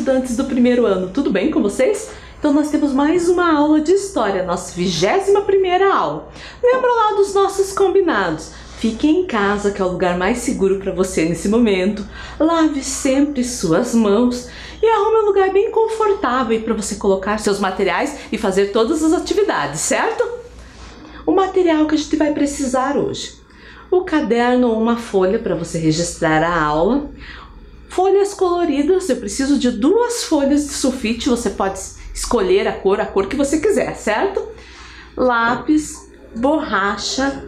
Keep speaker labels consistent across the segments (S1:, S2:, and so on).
S1: estudantes do primeiro ano, tudo bem com vocês? Então nós temos mais uma aula de história, nossa 21ª aula. Lembra lá dos nossos combinados? Fique em casa, que é o lugar mais seguro para você nesse momento. Lave sempre suas mãos e arrume um lugar bem confortável para você colocar seus materiais e fazer todas as atividades, certo? O material que a gente vai precisar hoje: o caderno ou uma folha para você registrar a aula, folhas coloridas, eu preciso de 2 folhas de sulfite, você pode escolher a cor que você quiser, certo? Lápis, borracha,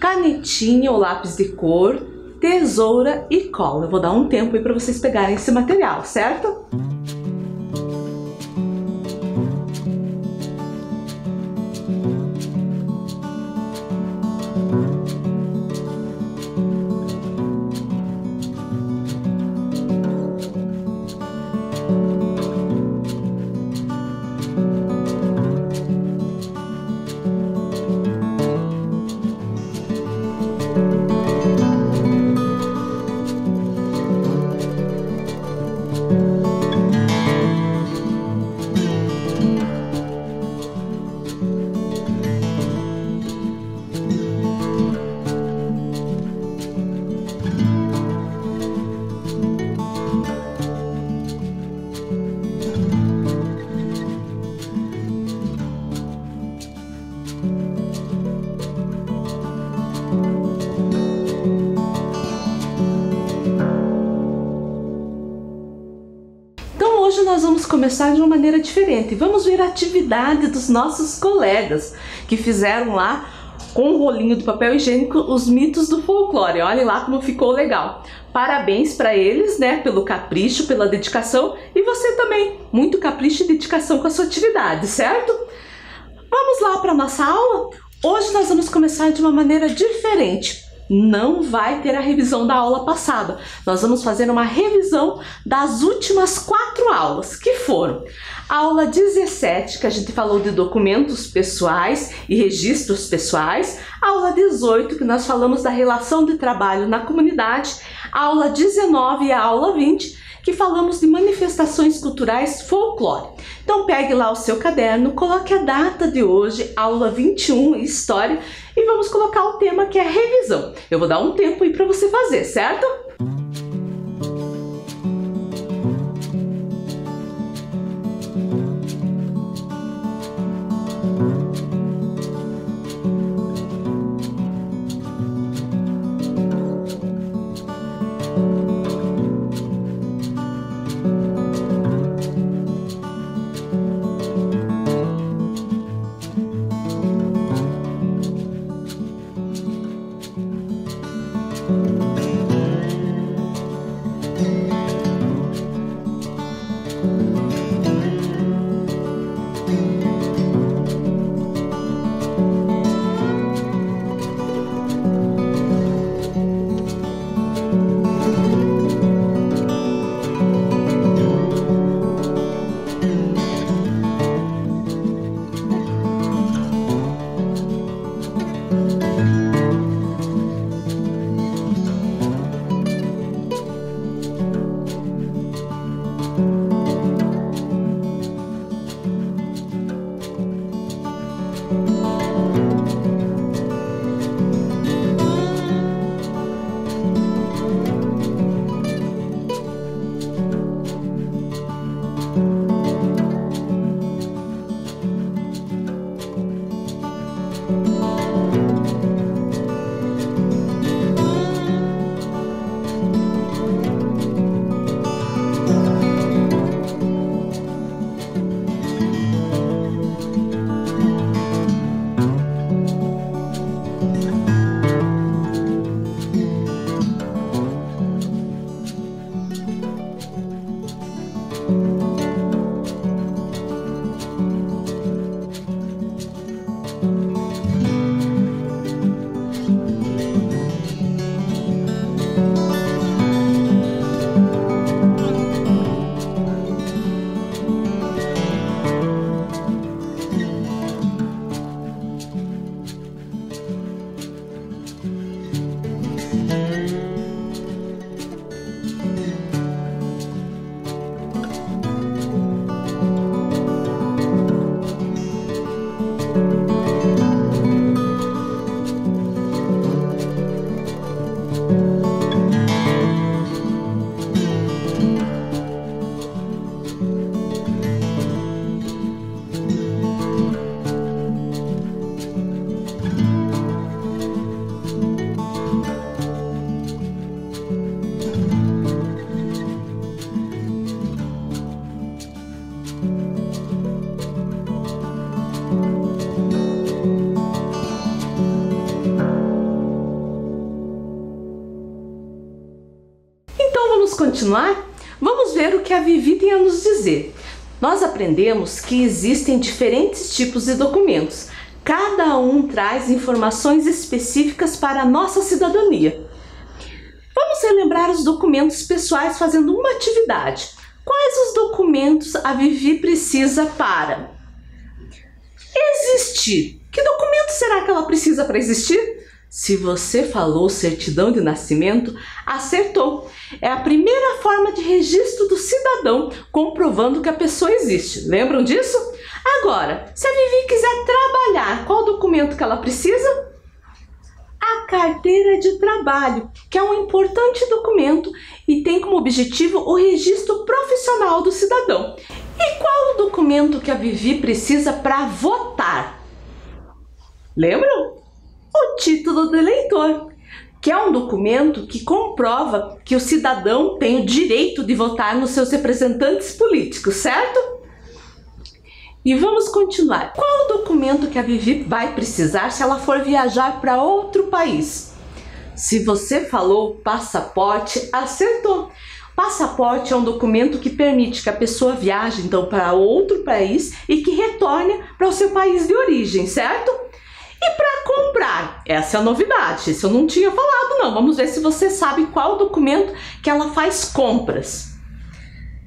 S1: canetinha ou lápis de cor, tesoura e cola. Eu vou dar um tempo aí para vocês pegarem esse material, certo? Hoje nós vamos começar de uma maneira diferente. Vamos ver a atividade dos nossos colegas que fizeram lá com um rolinho de papel higiênico os mitos do folclore. Olhem lá como ficou legal. Parabéns para eles, né, pelo capricho, pela dedicação, e você também, muito capricho e dedicação com a sua atividade, certo? Vamos lá para nossa aula? Hoje nós vamos começar de uma maneira diferente. Não vai ter a revisão da aula passada. Nós vamos fazer uma revisão das últimas 4 aulas, que foram a aula 17, que a gente falou de documentos pessoais e registros pessoais, a aula 18, que nós falamos da relação de trabalho na comunidade, a aula 19 e a aula 20, que falamos de manifestações culturais folclore. Então pegue lá o seu caderno, coloque a data de hoje, aula 21, História, e vamos colocar o tema que é revisão. Eu vou dar um tempo aí para você fazer, certo? continuar? Vamos ver o que a Vivi tem a nos dizer. Nós aprendemos que existem diferentes tipos de documentos. Cada um traz informações específicas para a nossa cidadania. Vamos relembrar os documentos pessoais fazendo uma atividade. Quais os documentos a Vivi precisa para existir? Que documento será que ela precisa para existir? Se você falou certidão de nascimento, acertou. É a primeira forma de registro do cidadão, comprovando que a pessoa existe. Lembram disso? Agora, se a Vivi quiser trabalhar, qual documento que ela precisa? A carteira de trabalho, que é um importante documento e tem como objetivo o registro profissional do cidadão. E qual o documento que a Vivi precisa para votar? Lembram? O título do eleitor, que é um documento que comprova que o cidadão tem o direito de votar nos seus representantes políticos, certo? E vamos continuar. Qual o documento que a Vivi vai precisar se ela for viajar para outro país? Se você falou passaporte, acertou. Passaporte é um documento que permite que a pessoa viaje então para outro país e que retorne para o seu país de origem, certo? E para comprar, essa é a novidade, isso eu não tinha falado não. Vamos ver se você sabe qual documento que ela faz compras.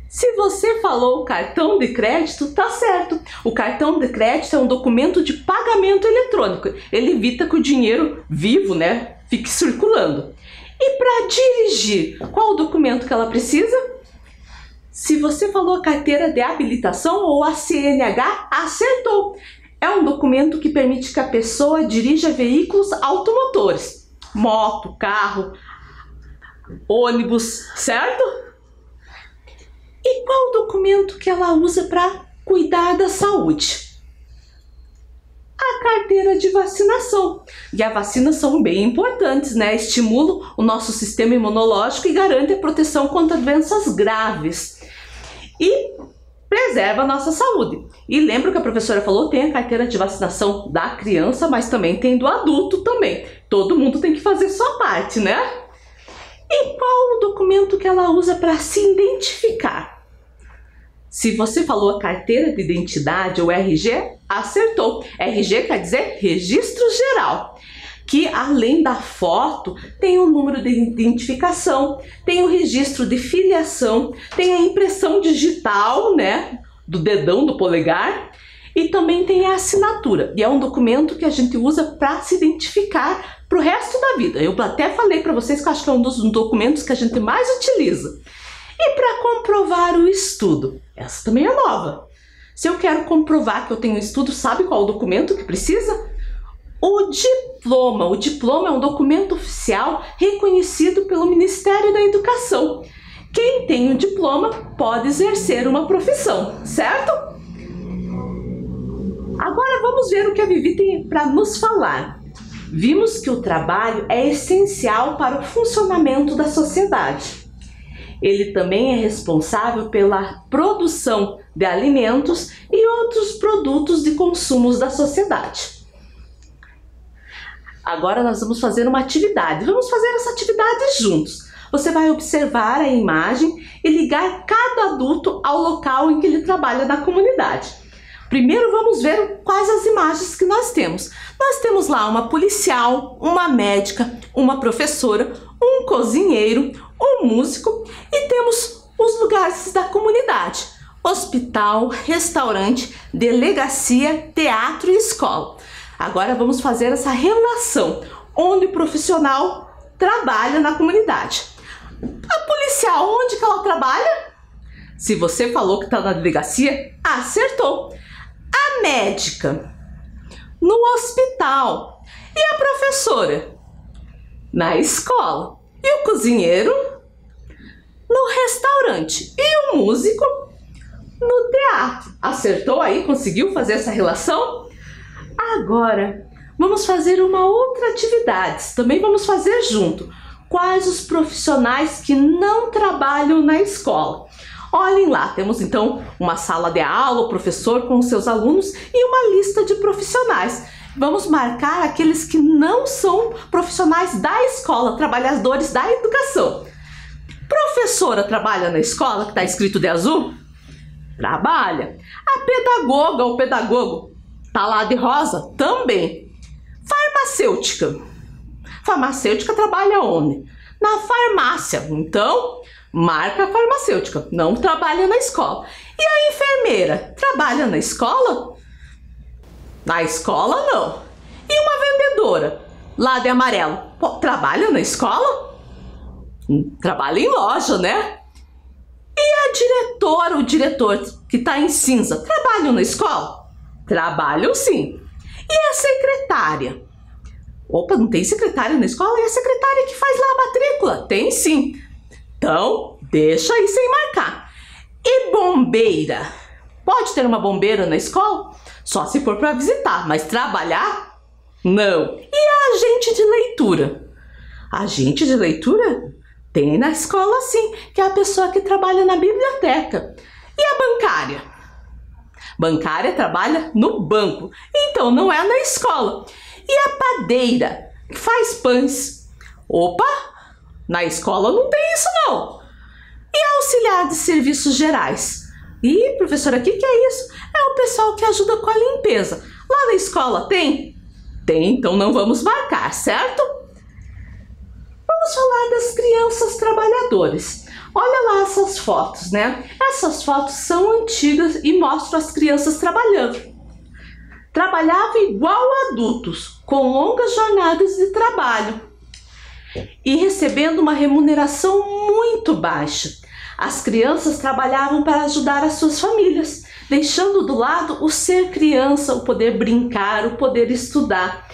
S1: Se você falou cartão de crédito, tá certo. O cartão de crédito é um documento de pagamento eletrônico. Ele evita que o dinheiro vivo, né, fique circulando. E para dirigir, qual o documento que ela precisa? Se você falou carteira de habilitação ou a CNH, acertou. É um documento que permite que a pessoa dirija veículos automotores, moto, carro, ônibus, certo? E qual o documento que ela usa para cuidar da saúde? A carteira de vacinação. E as vacinas são bem importantes, né? Estimulam o nosso sistema imunológico e garante a proteção contra doenças graves. E preserva a nossa saúde. E lembra que a professora falou, tem a carteira de vacinação da criança, mas também tem do adulto também. Todo mundo tem que fazer sua parte, né? E qual o documento que ela usa para se identificar? Se você falou a carteira de identidade ou RG, acertou. RG quer dizer Registro Geral, que além da foto, tem o número de identificação, tem o registro de filiação, tem a impressão digital, né, do dedão do polegar, e também tem a assinatura. E é um documento que a gente usa para se identificar para o resto da vida. Eu até falei para vocês que eu acho que é um dos documentos que a gente mais utiliza. E para comprovar o estudo, essa também é nova. Se eu quero comprovar que eu tenho estudo, sabe qual o documento que precisa? O diploma. O diploma é um documento oficial reconhecido pelo Ministério da Educação. Quem tem o diploma pode exercer uma profissão, certo? Agora vamos ver o que a Vivi tem para nos falar. Vimos que o trabalho é essencial para o funcionamento da sociedade. Ele também é responsável pela produção de alimentos e outros produtos de consumo da sociedade. Agora nós vamos fazer uma atividade. Vamos fazer essa atividade juntos. Você vai observar a imagem e ligar cada adulto ao local em que ele trabalha na comunidade. Primeiro vamos ver quais as imagens que nós temos. Nós temos lá uma policial, uma médica, uma professora, um cozinheiro, um músico e temos os lugares da comunidade: hospital, restaurante, delegacia, teatro e escola. Agora vamos fazer essa relação, onde o profissional trabalha na comunidade. A policial, onde que ela trabalha? Se você falou que está na delegacia, acertou. A médica, no hospital. E a professora? Na escola. E o cozinheiro? No restaurante. E o músico? No teatro. Acertou aí? Conseguiu fazer essa relação? Agora, vamos fazer uma outra atividade, também vamos fazer junto. Quais os profissionais que não trabalham na escola? Olhem lá, temos então uma sala de aula, o professor com os seus alunos e uma lista de profissionais. Vamos marcar aqueles que não são profissionais da escola, trabalhadores da educação. Professora trabalha na escola, que está escrito de azul? Trabalha. A pedagoga ou pedagogo tá lá de rosa? Também. Farmacêutica. Farmacêutica trabalha onde? Na farmácia. Então, marca farmacêutica. Não trabalha na escola. E a enfermeira trabalha na escola? Na escola, não. E uma vendedora lá de amarelo? Pô, trabalha na escola? Trabalha em loja, né? E a diretora, o diretor que está em cinza, trabalham na escola? Trabalham sim. E a secretária? Opa, não tem secretária na escola? E a secretária que faz lá a matrícula? Tem sim. Então, deixa aí sem marcar. E bombeira? Pode ter uma bombeira na escola? Só se for para visitar, mas trabalhar? Não. E a agente de leitura? Agente de leitura? Tem na escola sim, que é a pessoa que trabalha na biblioteca. E a bancária? Bancária trabalha no banco, então não é na escola. E a padeira, que faz pães? Opa, na escola não tem isso não. E a auxiliar de serviços gerais? Ih, professora, o que é isso? É o pessoal que ajuda com a limpeza. Lá na escola tem? Tem, então não vamos marcar, certo? Vamos falar das crianças trabalhadoras. Olha lá essas fotos, né? Essas fotos são antigas e mostram as crianças trabalhando. Trabalhavam igual adultos, com longas jornadas de trabalho e recebendo uma remuneração muito baixa. As crianças trabalhavam para ajudar as suas famílias, deixando do lado o ser criança, o poder brincar, o poder estudar.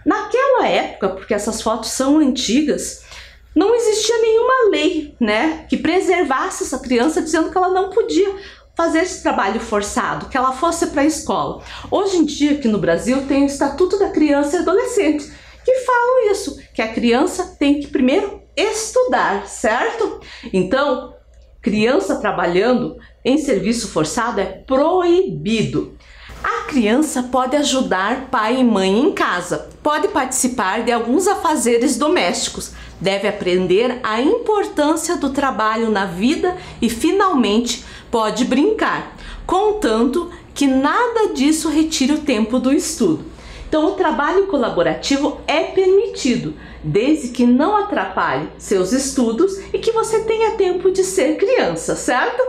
S1: Naquela época, porque essas fotos são antigas, não existia nenhuma lei, né, que preservasse essa criança, dizendo que ela não podia fazer esse trabalho forçado, que ela fosse para a escola. Hoje em dia, aqui no Brasil, tem o Estatuto da Criança e Adolescente, que falam isso, que a criança tem que primeiro estudar, certo? Então, criança trabalhando em serviço forçado é proibido. A criança pode ajudar pai e mãe em casa, pode participar de alguns afazeres domésticos, deve aprender a importância do trabalho na vida e, finalmente, pode brincar, contanto que nada disso retire o tempo do estudo. Então, o trabalho colaborativo é permitido, desde que não atrapalhe seus estudos e que você tenha tempo de ser criança, certo?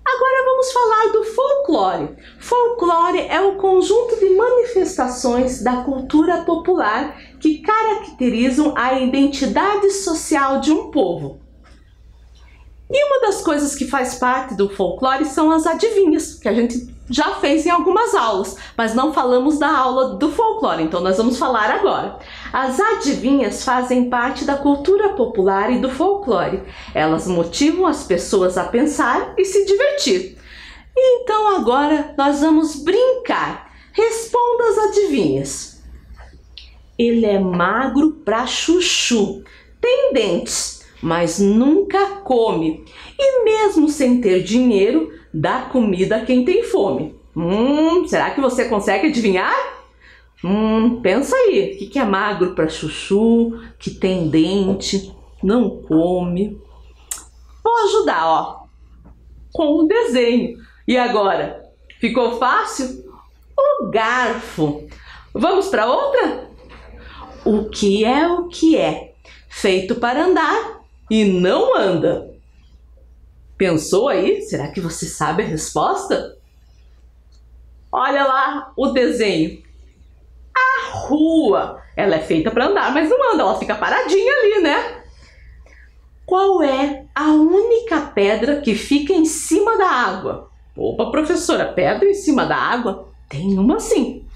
S1: Agora vamos falar do folclore. Folclore é o conjunto de manifestações da cultura popular que caracterizam a identidade social de um povo. E uma das coisas que faz parte do folclore são as adivinhas, que a gente já fez em algumas aulas, mas não falamos da aula do folclore, então nós vamos falar agora. As adivinhas fazem parte da cultura popular e do folclore. Elas motivam as pessoas a pensar e se divertir. Então agora nós vamos brincar. Responda as adivinhas. Ele é magro pra chuchu, tem dentes, mas nunca come. E mesmo sem ter dinheiro, dá comida a quem tem fome. Será que você consegue adivinhar? Pensa aí. O que é magro para chuchu, que tem dente, não come? Vou ajudar, ó, com o desenho. E agora? Ficou fácil? O garfo. Vamos para outra? O que é? Feito para andar e não anda. Pensou aí? Será que você sabe a resposta? Olha lá o desenho. A rua. Ela é feita para andar, mas não anda. Ela fica paradinha ali, né? Qual é a única pedra que fica em cima da água? Opa, professora, pedra em cima da água? Tem uma sim.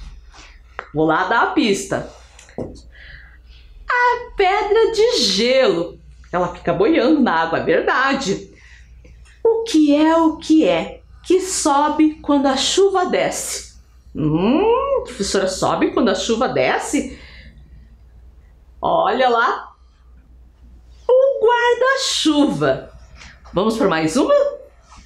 S1: Vou lá dar a pista. A pedra de gelo. Ela fica boiando na água, é verdade. O que é? Que sobe quando a chuva desce. Professora, sobe quando a chuva desce? Olha lá. O guarda-chuva. Vamos por mais uma?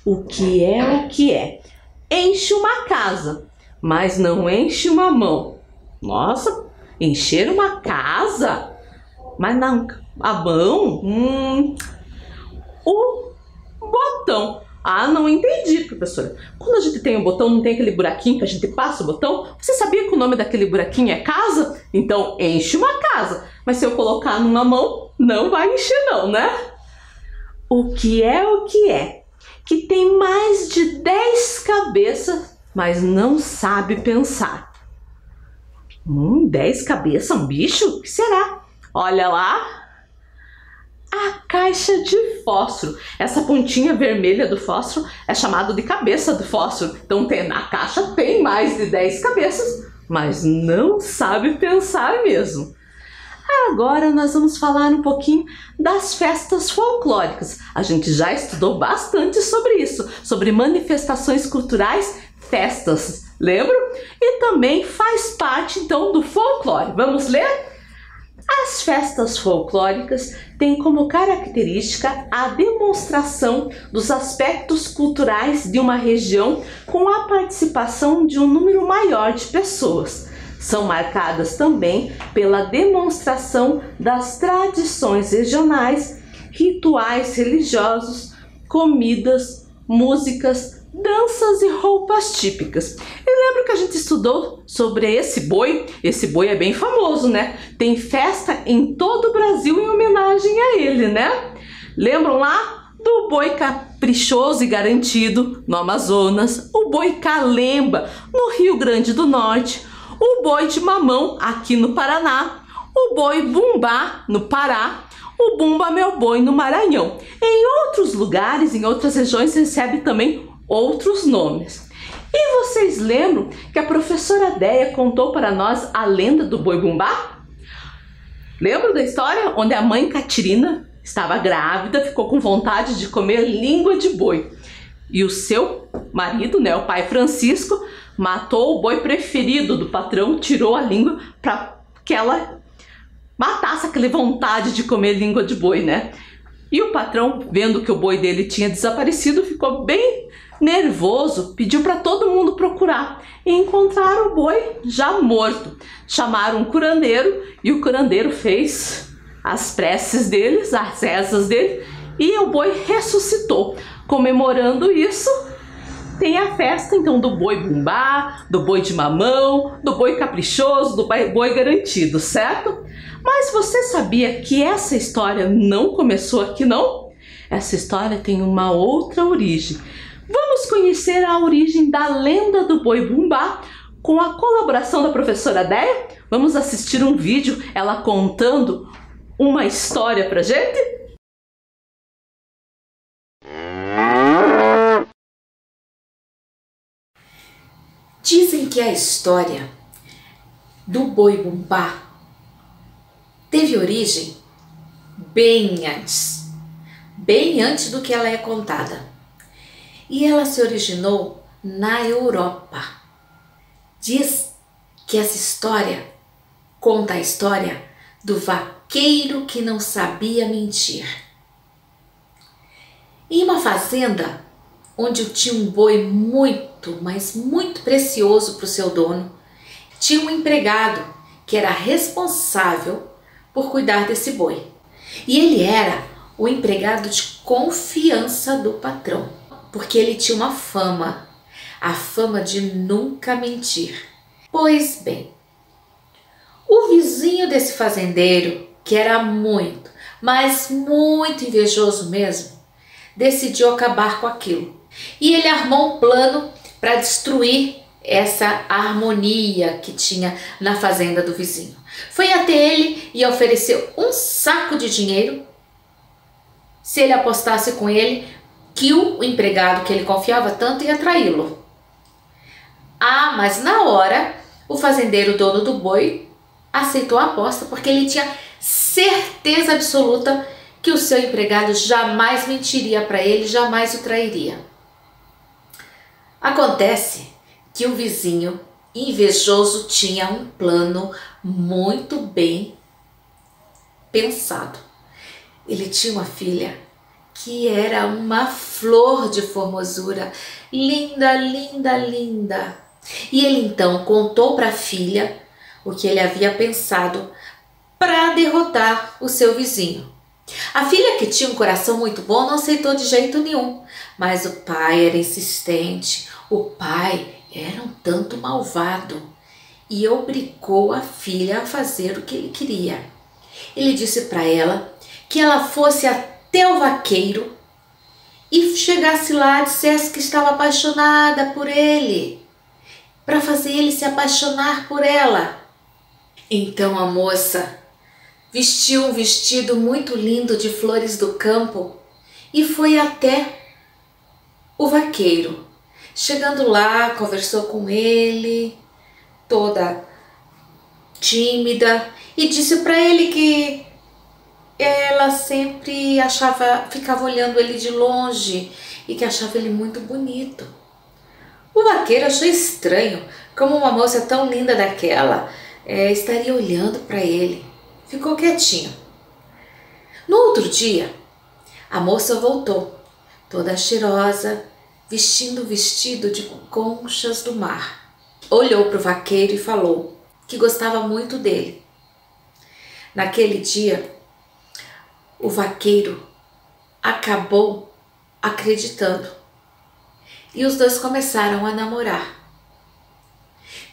S1: O que é? Enche uma casa, mas não enche uma mão. Nossa, encher uma casa? Mas A mão? O botão. Ah, não entendi, professora. Quando a gente tem um botão, não tem aquele buraquinho que a gente passa o botão? Você sabia que o nome daquele buraquinho é casa? Então enche uma casa. Mas se eu colocar numa mão, não vai encher não, né? O que é? Que tem mais de 10 cabeças, mas não sabe pensar. 10 cabeças? Um bicho? O que será? Olha lá. A caixa de fósforo. Essa pontinha vermelha do fósforo é chamada de cabeça do fósforo. Então na caixa tem mais de 10 cabeças, mas não sabe pensar mesmo. Agora nós vamos falar um pouquinho das festas folclóricas. A gente já estudou bastante sobre isso, sobre manifestações culturais, festas, lembram? E também faz parte então do folclore. Vamos ler? As festas folclóricas têm como característica a demonstração dos aspectos culturais de uma região com a participação de um número maior de pessoas. São marcadas também pela demonstração das tradições regionais, rituais religiosos, comidas, músicas, danças e roupas típicas. E lembra que a gente estudou sobre esse boi? Esse boi é bem famoso, né? Tem festa em todo o Brasil em homenagem a ele, né? Lembram lá do boi caprichoso e garantido no Amazonas, o boi calemba no Rio Grande do Norte, o boi de mamão aqui no Paraná, o boi bumbá no Pará, o bumba meu boi no Maranhão. Em outros lugares, em outras regiões, recebe também outros nomes. E vocês lembram que a professora Déia contou para nós a lenda do boi bumbá? Lembram da história onde a mãe Catirina estava grávida, ficou com vontade de comer língua de boi. E o seu marido, né, o pai Francisco, matou o boi preferido do patrão, tirou a língua para que ela matasse aquela vontade de comer língua de boi, né? E o patrão, vendo que o boi dele tinha desaparecido, ficou bem nervoso, pediu para todo mundo procurar e encontraram o boi já morto. Chamaram um curandeiro e o curandeiro fez as preces deles, as rezas dele, e o boi ressuscitou. Comemorando isso, tem a festa então do boi bumbá, do boi de mamão, do boi caprichoso, do boi garantido, certo? Mas você sabia que essa história não começou aqui, não? Essa história tem uma outra origem. Vamos conhecer a origem da lenda do boi bumbá com a colaboração da professora Déia? Vamos assistir um vídeo, ela contando uma história pra gente?
S2: Dizem que a história do boi bumbá teve origem bem antes do que ela é contada. E ela se originou na Europa. Diz que essa história conta a história do vaqueiro que não sabia mentir. Em uma fazenda onde tinha um boi muito, mas muito precioso para o seu dono, tinha um empregado que era responsável por cuidar desse boi. E ele era o empregado de confiança do patrão, porque ele tinha uma fama, a fama de nunca mentir. Pois bem, o vizinho desse fazendeiro, que era muito, mas muito invejoso mesmo, decidiu acabar com aquilo. E ele armou um plano para destruir essa harmonia que tinha na fazenda do vizinho. Foi até ele e ofereceu um saco de dinheiro se ele apostasse com ele que o empregado que ele confiava tanto ia traí-lo. Ah, mas na hora o fazendeiro, dono do boi, aceitou a aposta porque ele tinha certeza absoluta que o seu empregado jamais mentiria para ele, jamais o trairia. Acontece que o vizinho invejoso tinha um plano muito bem pensado. Ele tinha uma filha que era uma flor de formosura, linda, linda, linda. E ele então contou para a filha o que ele havia pensado para derrotar o seu vizinho. A filha, que tinha um coração muito bom, não aceitou de jeito nenhum, mas o pai era insistente. O pai era um tanto malvado e obrigou a filha a fazer o que ele queria. Ele disse para ela que ela fosse até o vaqueiro e chegasse lá e dissesse que estava apaixonada por ele, para fazer ele se apaixonar por ela. Então a moça vestiu um vestido muito lindo de flores do campo e foi até o vaqueiro. Chegando lá, conversou com ele, toda tímida, e disse para ele que ela sempre ficava olhando ele de longe e que achava ele muito bonito. O vaqueiro achou estranho como uma moça tão linda daquela estaria olhando para ele. Ficou quietinho. No outro dia, a moça voltou, toda cheirosa, vestindo o vestido de conchas do mar. Olhou para o vaqueiro e falou que gostava muito dele. Naquele dia, o vaqueiro acabou acreditando e os dois começaram a namorar.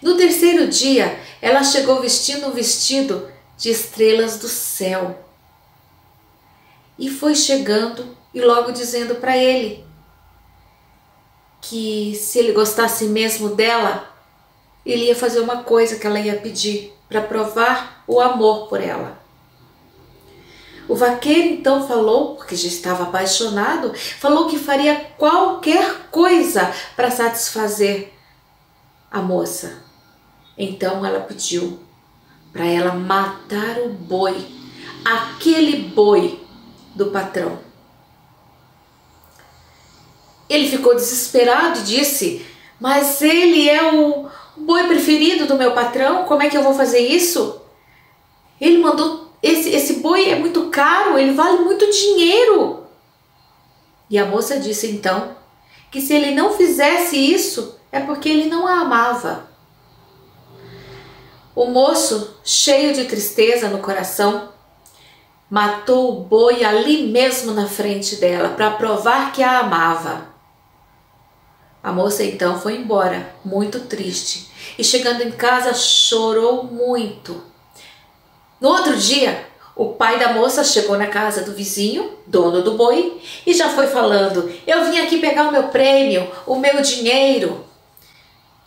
S2: No terceiro dia, ela chegou vestindo um vestido de estrelas do céu e foi chegando e logo dizendo para ele que se ele gostasse mesmo dela, ele ia fazer uma coisa que ela ia pedir para provar o amor por ela. O vaqueiro então falou, porque já estava apaixonado, falou que faria qualquer coisa para satisfazer a moça. Então ela pediu para ela matar o boi, aquele boi do patrão. Ele ficou desesperado e disse: mas ele é o boi preferido do meu patrão, como é que eu vou fazer isso? Ele mandou, esse boi é muito caro, ele vale muito dinheiro. E a moça disse então que se ele não fizesse isso é porque ele não a amava. O moço, cheio de tristeza no coração, matou o boi ali mesmo na frente dela para provar que a amava. A moça então foi embora, muito triste, e chegando em casa chorou muito. No outro dia, o pai da moça chegou na casa do vizinho, dono do boi, e já foi falando: eu vim aqui pegar o meu prêmio, o meu dinheiro.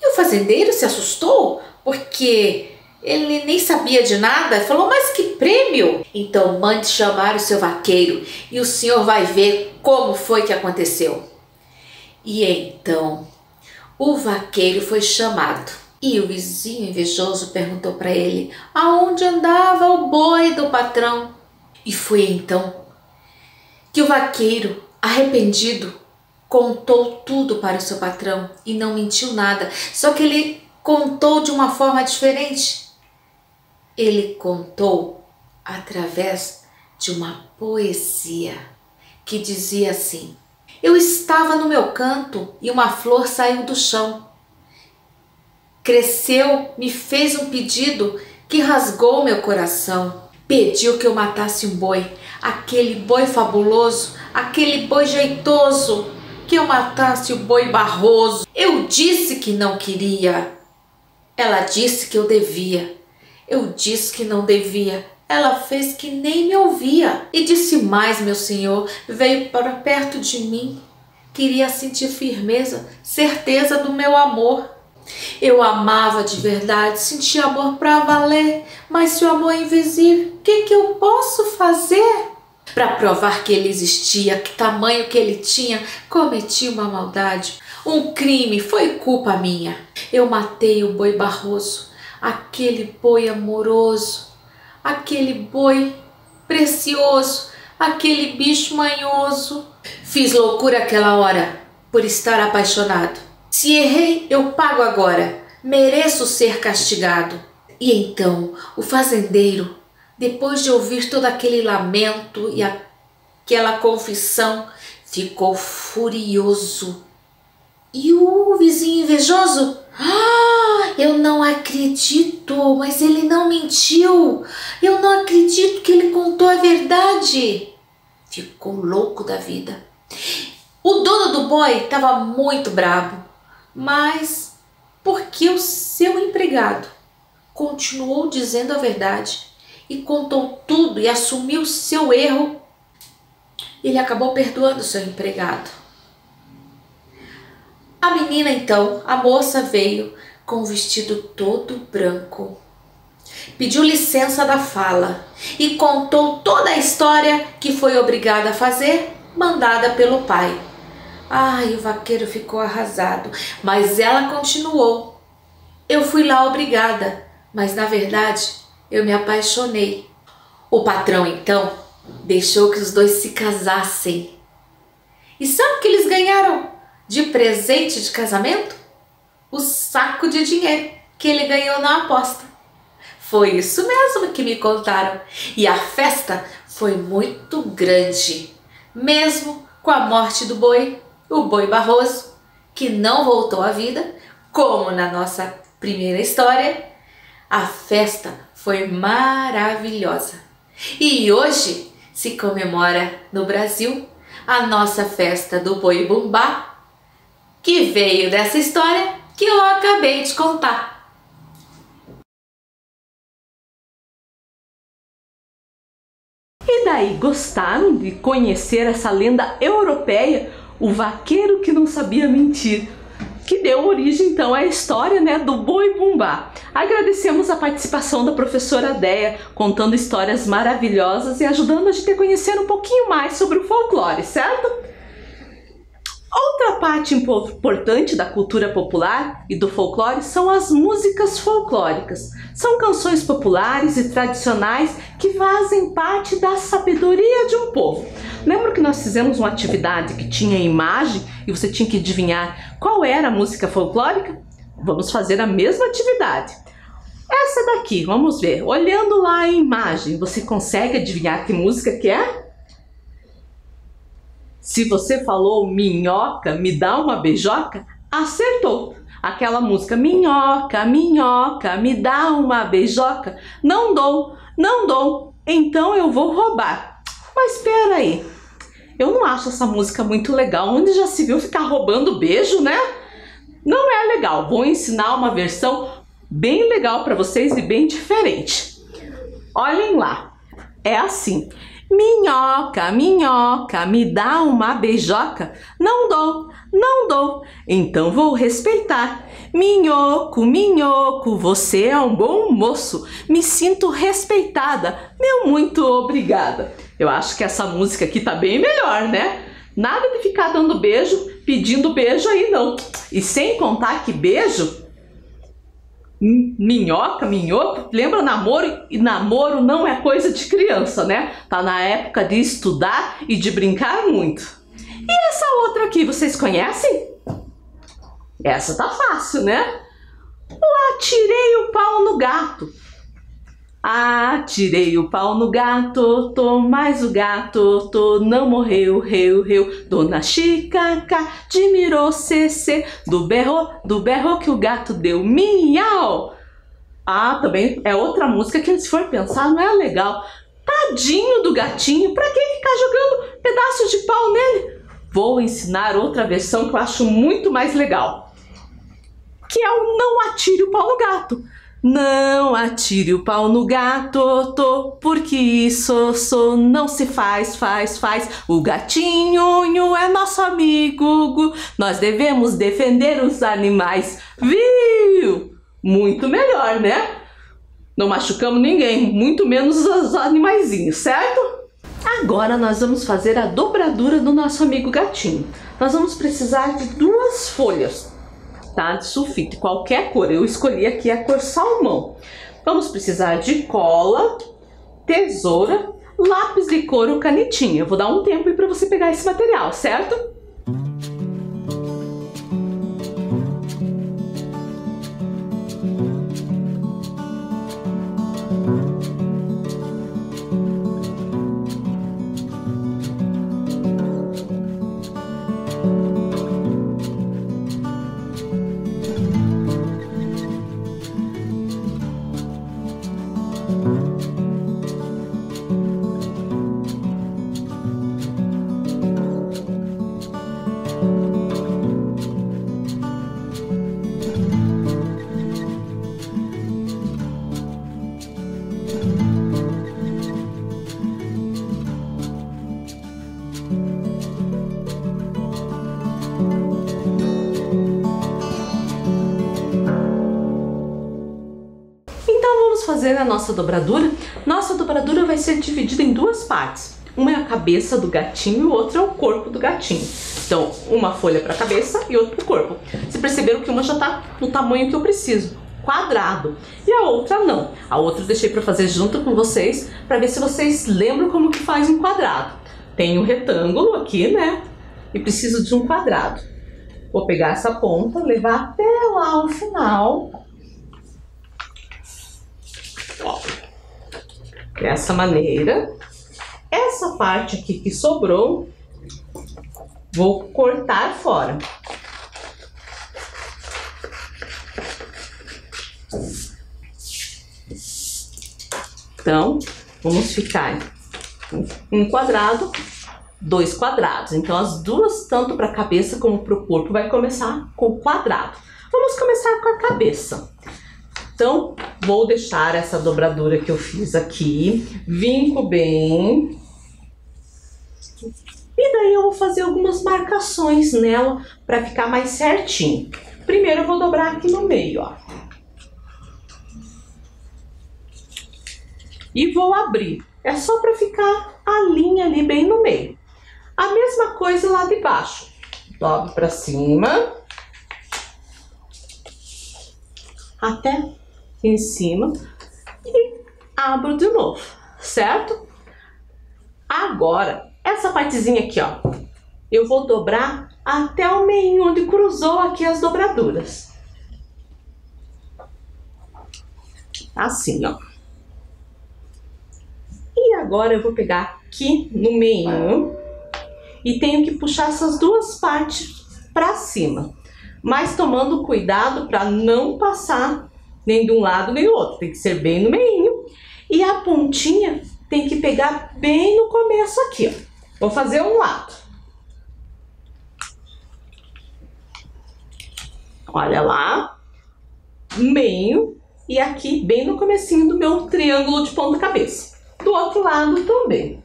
S2: E o fazendeiro se assustou, porque ele nem sabia de nada, falou: mas que prêmio? Então mande chamar o seu vaqueiro e o senhor vai ver como foi que aconteceu. E então o vaqueiro foi chamado e o vizinho invejoso perguntou para ele aonde andava o boi do patrão. E foi então que o vaqueiro, arrependido, contou tudo para o seu patrão e não mentiu nada, só que ele contou de uma forma diferente. Ele contou através de uma poesia que dizia assim: eu estava no meu canto e uma flor saiu do chão. Cresceu, me fez um pedido que rasgou meu coração. Pediu que eu matasse um boi, aquele boi fabuloso, aquele boi jeitoso, que eu matasse o boi barroso. Eu disse que não queria. Ela disse que eu devia. Eu disse que não devia. Ela fez que nem me ouvia. E disse mais, meu senhor, veio para perto de mim. Queria sentir firmeza, certeza do meu amor. Eu amava de verdade, sentia amor para valer. Mas se o amor é invisível, o que eu posso fazer? Para provar que ele existia, que tamanho que ele tinha, cometi uma maldade. Um crime, foi culpa minha. Eu matei o boi barroso, aquele boi amoroso, aquele boi precioso, aquele bicho manhoso. Fiz loucura aquela hora por estar apaixonado. Se errei, eu pago agora. Mereço ser castigado. E então o fazendeiro, depois de ouvir todo aquele lamento e aquela confissão, ficou furioso. E o vizinho invejoso? Eu não acredito, mas ele não mentiu. Eu não acredito que ele contou a verdade. Ficou louco da vida. O dono do boi estava muito bravo, mas porque o seu empregado continuou dizendo a verdade e contou tudo e assumiu seu erro, ele acabou perdoando seu empregado. A menina então, a moça veio com o vestido todo branco, pediu licença da fala e contou toda a história que foi obrigada a fazer, mandada pelo pai. Ai, o vaqueiro ficou arrasado, mas ela continuou. Eu fui lá obrigada, mas na verdade eu me apaixonei. O patrão então deixou que os dois se casassem. E sabe o que eles ganharam de presente de casamento? O saco de dinheiro que ele ganhou na aposta. Foi isso mesmo que me contaram. E a festa foi muito grande, mesmo com a morte do boi, o boi Barroso, que não voltou à vida, como na nossa primeira história. A festa foi maravilhosa. E hoje se comemora no Brasil a nossa festa do Boi Bumbá, que veio dessa história que eu acabei de contar.
S1: E daí, gostaram de conhecer essa lenda europeia, o vaqueiro que não sabia mentir, que deu origem então à história, né, do Boi Bumbá. Agradecemos a participação da professora Déia, contando histórias maravilhosas e ajudando a gente a conhecer um pouquinho mais sobre o folclore, certo? Outra parte importante da cultura popular e do folclore são as músicas folclóricas. São canções populares e tradicionais que fazem parte da sabedoria de um povo. Lembra que nós fizemos uma atividade que tinha imagem e você tinha que adivinhar qual era a música folclórica? Vamos fazer a mesma atividade. Essa daqui, vamos ver. Olhando lá a imagem, você consegue adivinhar que música que é? Se você falou minhoca, me dá uma beijoca, acertou. Aquela música minhoca, minhoca, me dá uma beijoca, não dou, não dou, então eu vou roubar. Mas espera aí, eu não acho essa música muito legal. Onde já se viu ficar roubando beijo, né? Não é legal. Vou ensinar uma versão bem legal para vocês e bem diferente. Olhem lá, é assim. Minhoca, minhoca, me dá uma beijoca? Não dou, não dou, então vou respeitar. Minhoco, minhoco, você é um bom moço, me sinto respeitada, meu muito obrigada. Eu acho que essa música aqui tá bem melhor, né? Nada de ficar dando beijo, pedindo beijo aí não. E sem contar que beijo... Minhoca, minhoco, lembra namoro? E namoro não é coisa de criança, né? Tá na época de estudar e de brincar muito. E essa outra aqui, vocês conhecem? Essa tá fácil, né? O atirei o pau no gato. Atirei o pau no gato, mas o gato não morreu, reu. Dona Chica admirou cê, do berro que o gato deu, miau. Ah, também é outra música que, se for pensar, não é legal. Tadinho do gatinho, pra que ficar jogando pedaços de pau nele? Vou ensinar outra versão que eu acho muito mais legal, que é o não atire o pau no gato. Não atire o pau no gato, porque isso não se faz. O gatinho é nosso amigo, nós devemos defender os animais, viu? Muito melhor, né? Não machucamos ninguém, muito menos os animaizinhos, certo? Agora nós vamos fazer a dobradura do nosso amigo gatinho. Nós vamos precisar de 2 folhas. Tá? De sulfite, qualquer cor. Eu escolhi aqui a cor salmão. Vamos precisar de cola, tesoura, lápis de cor ou canetinha. Eu vou dar um tempo aí para você pegar esse material, certo? fazer a nossa dobradura. Nossa dobradura vai ser dividida em duas partes. Uma é a cabeça do gatinho e o outro é o corpo do gatinho. Então, uma folha para a cabeça e outra para o corpo. Vocês perceberam que uma já está no tamanho que eu preciso, quadrado. E a outra não. A outra eu deixei para fazer junto com vocês, para ver se vocês lembram como que faz um quadrado. Tem um retângulo aqui, né? E preciso de um quadrado. Vou pegar essa ponta, levar até lá ao final. Ó, dessa maneira. Essa parte aqui que sobrou, vou cortar fora. Então, vamos ficar um quadrado, dois quadrados. Então, as duas, tanto para a cabeça como para o corpo, vai começar com o quadrado. Vamos começar com a cabeça. Então, vou deixar essa dobradura que eu fiz aqui, vinco bem. E daí eu vou fazer algumas marcações nela para ficar mais certinho. Primeiro eu vou dobrar aqui no meio, ó. E vou abrir. É só para ficar a linha ali bem no meio. A mesma coisa lá de baixo. Dobro para cima. Até em cima. E abro de novo, certo? Agora, essa partezinha aqui, ó. Eu vou dobrar até o meio, onde cruzou aqui as dobraduras. Assim, ó. E agora eu vou pegar aqui no meio e tenho que puxar essas duas partes para cima, mas tomando cuidado para não passar nem de um lado nem do outro, tem que ser bem no meio. E a pontinha tem que pegar bem no começo aqui, ó. Vou fazer um lado. Olha lá, meio e aqui bem no comecinho do meu triângulo de ponta cabeça. Do outro lado também.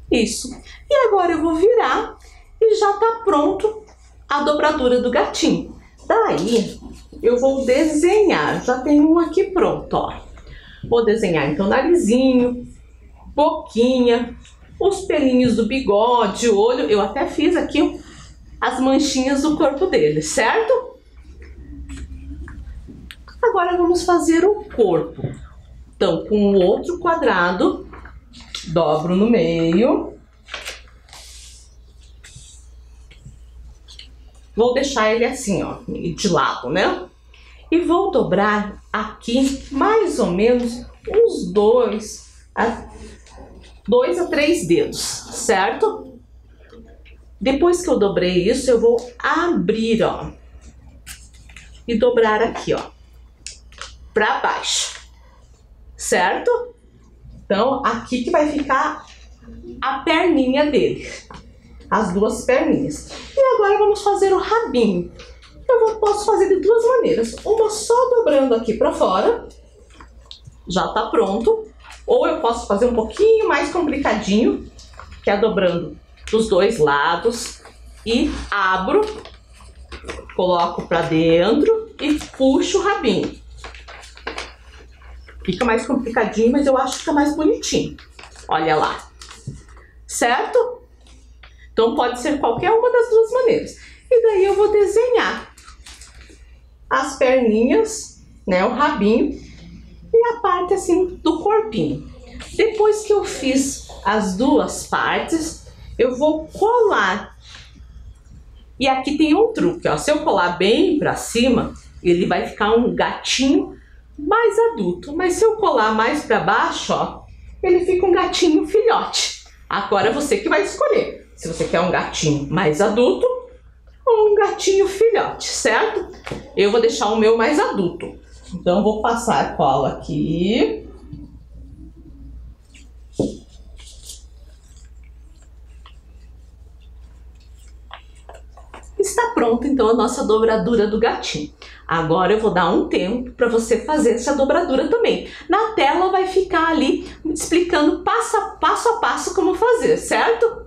S1: Isso. E agora eu vou virar e já tá pronto a dobradura do gatinho. Daí eu vou desenhar. Já tem um aqui pronto, ó. Vou desenhar então narizinho, boquinha, os pelinhos do bigode, olho. Eu até fiz aqui as manchinhas do corpo dele, certo? Agora vamos fazer o corpo. Então, com o outro quadrado, dobro no meio. Vou deixar ele assim, ó, de lado, né? E vou dobrar aqui mais ou menos uns 2 a 3 dedos, certo? Depois que eu dobrei isso, eu vou abrir, ó, e dobrar aqui, ó, para baixo, certo? Então, aqui que vai ficar a perninha dele, as duas perninhas. E agora vamos fazer o rabinho. Posso fazer de duas maneiras. Uma só dobrando aqui para fora, já tá pronto. Ou eu posso fazer um pouquinho mais complicadinho, que é dobrando dos dois lados e abro, coloco para dentro e puxo o rabinho. Fica mais complicadinho, mas eu acho que fica mais bonitinho. Olha lá. Certo? Então pode ser qualquer uma das duas maneiras. E daí eu vou desenhar as perninhas, né, o rabinho e a parte assim do corpinho. Depois que eu fiz as duas partes, eu vou colar. E aqui tem um truque, ó. Se eu colar bem pra cima, ele vai ficar um gatinho mais adulto. Mas se eu colar mais pra baixo, ó, ele fica um gatinho filhote. Agora é você que vai escolher se você quer um gatinho mais adulto ou um gatinho filhote, certo? Eu vou deixar o meu mais adulto. Então, vou passar a cola aqui. Está pronta, então, a nossa dobradura do gatinho. Agora eu vou dar um tempo para você fazer essa dobradura também. Na tela vai ficar ali explicando passo a passo como fazer, certo?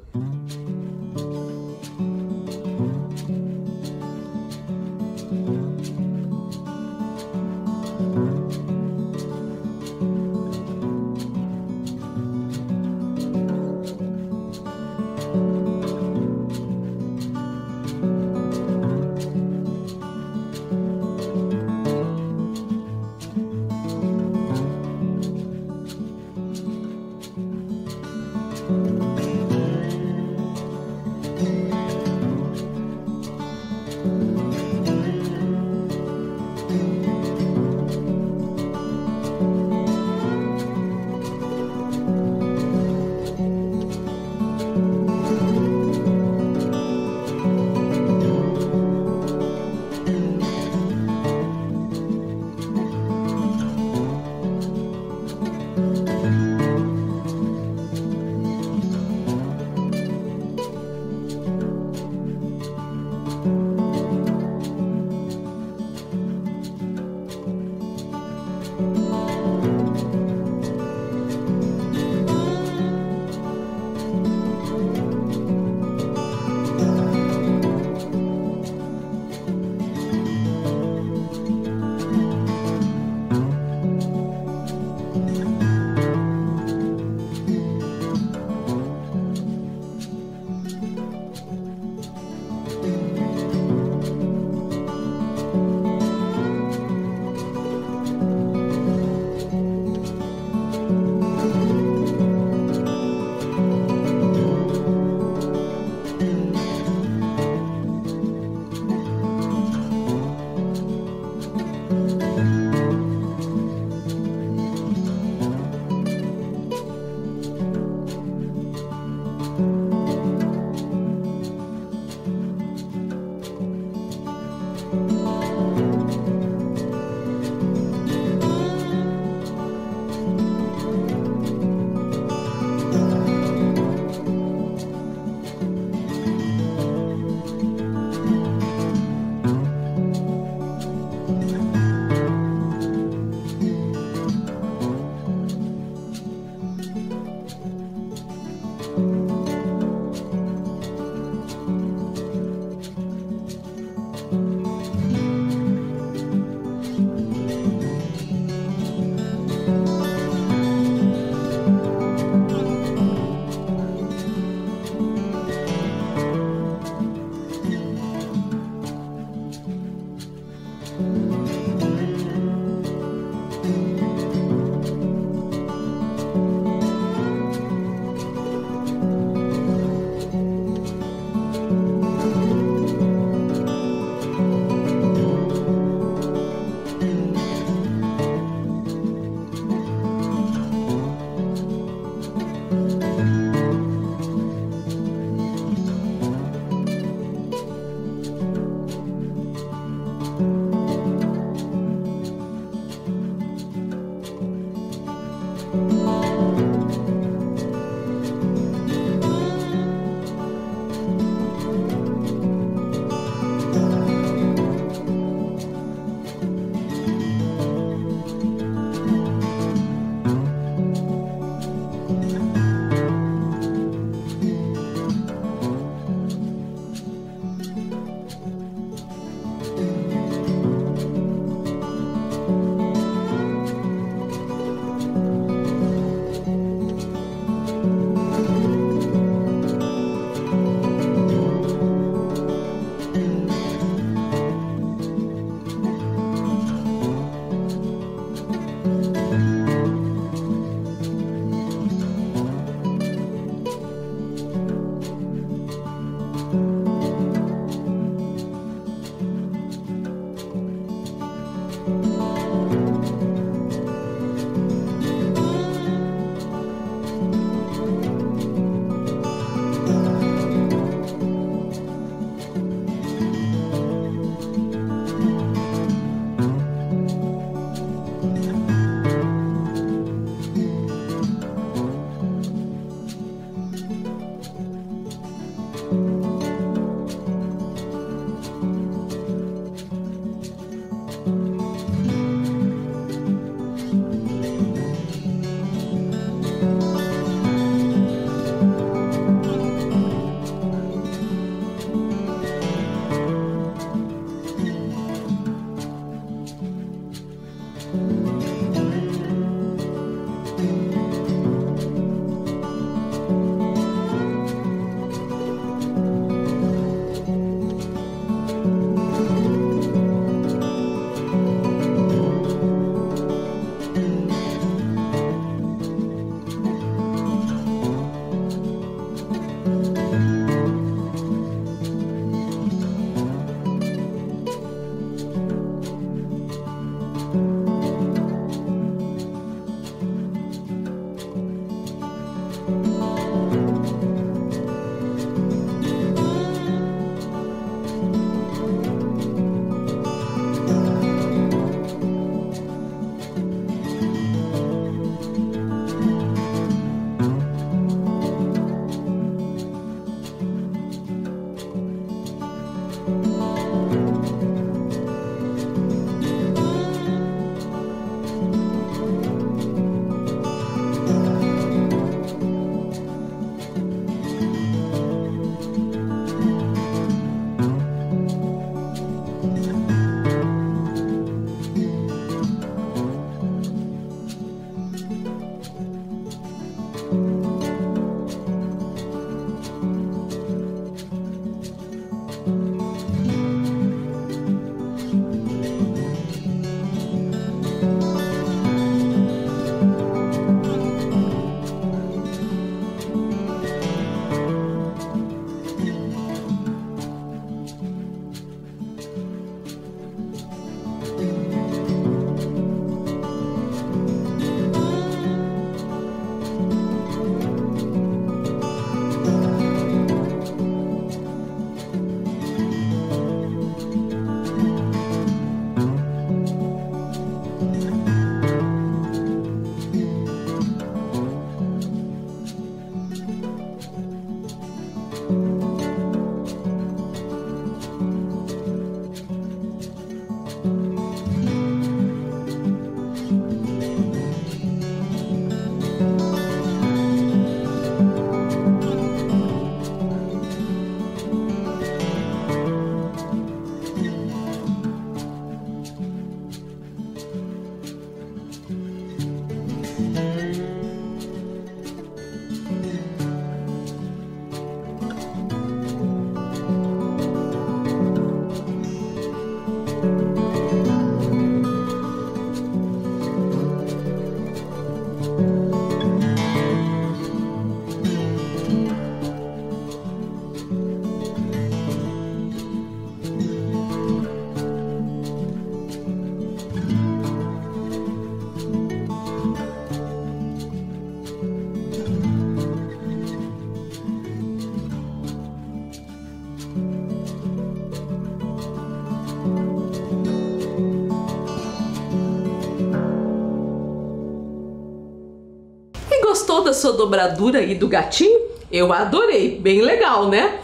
S1: sua dobradura aí do gatinho? Eu adorei, bem legal, né?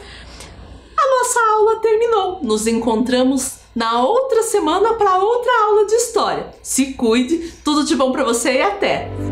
S1: A nossa aula terminou. Nos encontramos na outra semana para outra aula de história. Se cuide, tudo de bom para você e até!